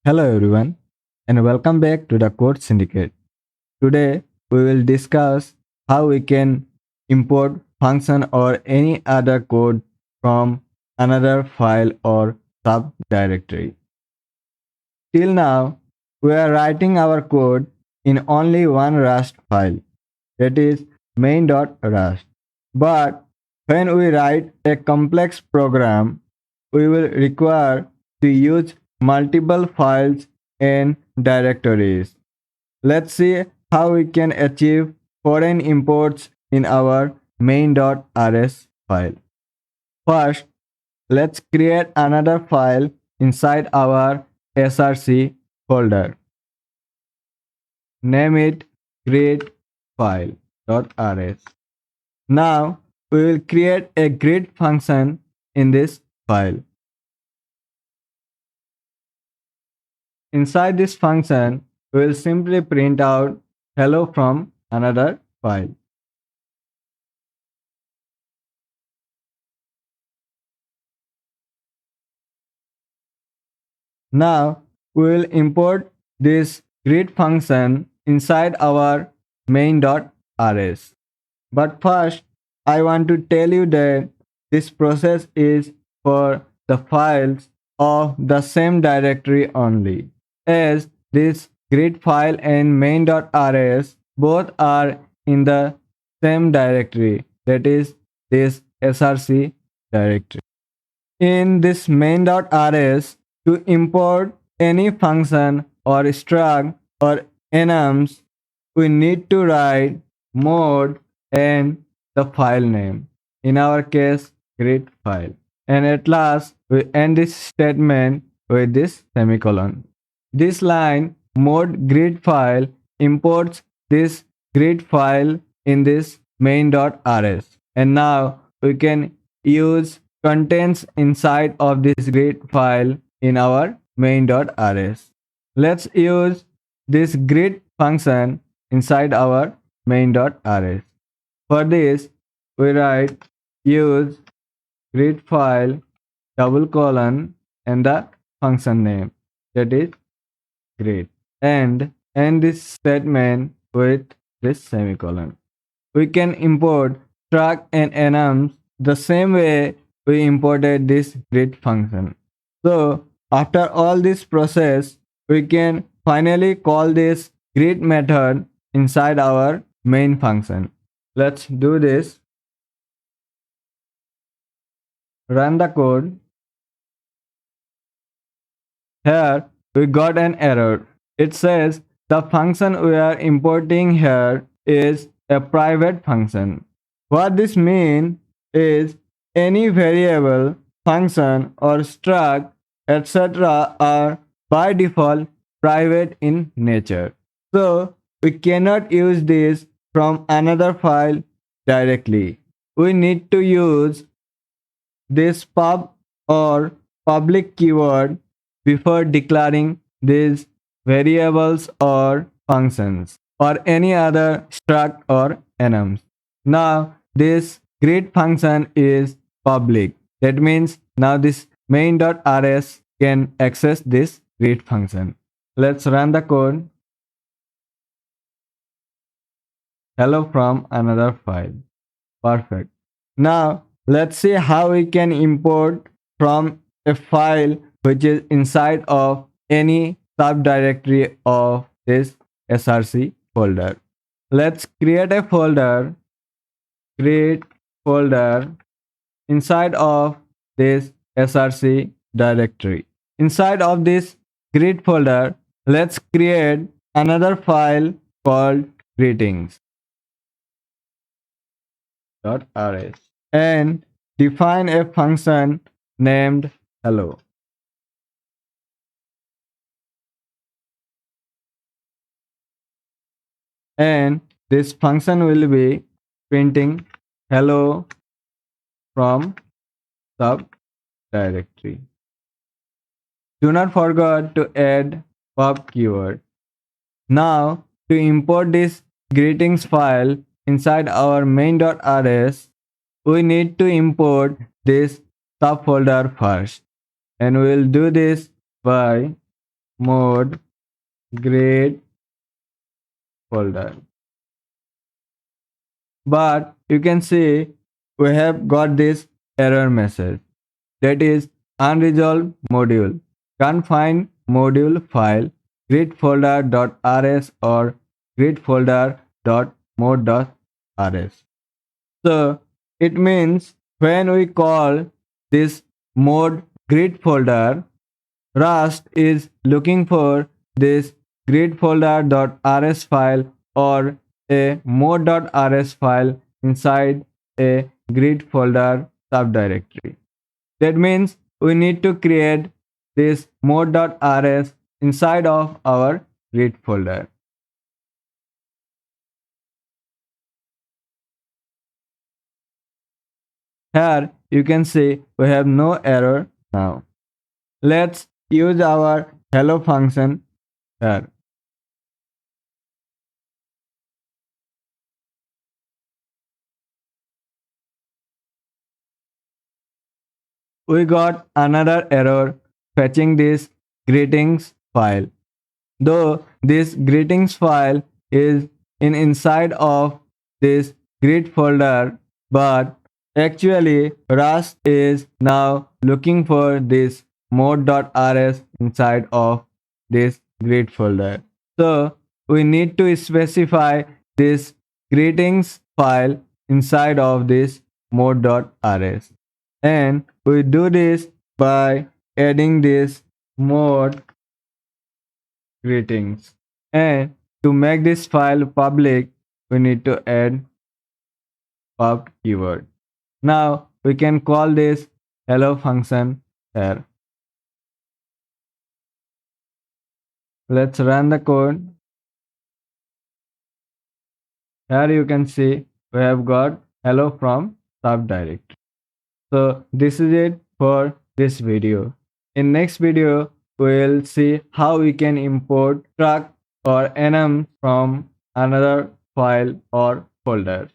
Hello everyone and welcome back to the Code Syndicate. Today we will discuss how we can import function or any other code from another file or subdirectory. Till now we are writing our code in only one Rust file, that is main.rust. But when we write a complex program, we will require to use multiple files and directories. Let's see how we can achieve foreign imports in our main.rs file. First, let's create another file inside our src folder. Name it grid file.rs. Now we will create a grid function in this file. Inside this function, we will simply print out hello from another file. Now we will import this grid function inside our main.rs. But first, I want to tell you that this process is for the files of the same directory only, as this grid file and main.rs both are in the same directory, that is this src directory. In this main.rs, to import any function or struct or enums, we need to write mode and the file name. In our case, grid file. And at last, we end this statement with this semicolon. This line, mode grid file, imports this grid file in this main.rs. And now we can use contents inside of this grid file in our main.rs. Let's use this grid function inside our main.rs. For this, we write use grid file double colon and the function name, that is grid, and end this statement with this semicolon. We can import struct and enums the same way we imported this grid function. So after all this process, we can finally call this grid method inside our main function. Let's do this. Run the code. Here we got an error. It says the function we are importing here is a private function. What this means is any variable, function or struct etc. are by default private in nature. So we cannot use this from another file directly. We need to use this pub or public keyword before declaring these variables or functions or any other struct or enums. Now this grid function is public. That means now this main.rs can access this grid function. Let's run the code. Hello from another file. Perfect. Now let's see how we can import from a file which is inside of any subdirectory of this src folder. Let's create a folder, create folder inside of this src directory. Inside of this grid folder, let's create another file called greetings.rs and define a function named hello. And this function will be printing hello from subdirectory. Do not forget to add pub keyword. Now to import this greetings file inside our main.rs, we need to import this subfolder first, and we will do this by mode grade folder. But you can see we have got this error message, that is unresolved module. Can't find module file grid folder.rs or grid folder.mode.rs. So it means when we call this mode grid folder, Rust is looking for this grid folder.rs file or a mode.rs file inside a grid folder subdirectory. That means we need to create this mode.rs inside of our grid folder. Here you can see we have no error now. Let's use our hello function here. We got another error fetching this greetings file. Though this greetings file is inside of this grid folder, but actually Rust is now looking for this mode.rs inside of this grid folder. So we need to specify this greetings file inside of this mode.rs. And we do this by adding this mode greetings. And to make this file public, we need to add pub keyword. Now we can call this hello function here. Let's run the code. Here you can see we have got hello from subdirectory. So this is it for this video. In next video, we'll see how we can import struct or enum from another file or folder.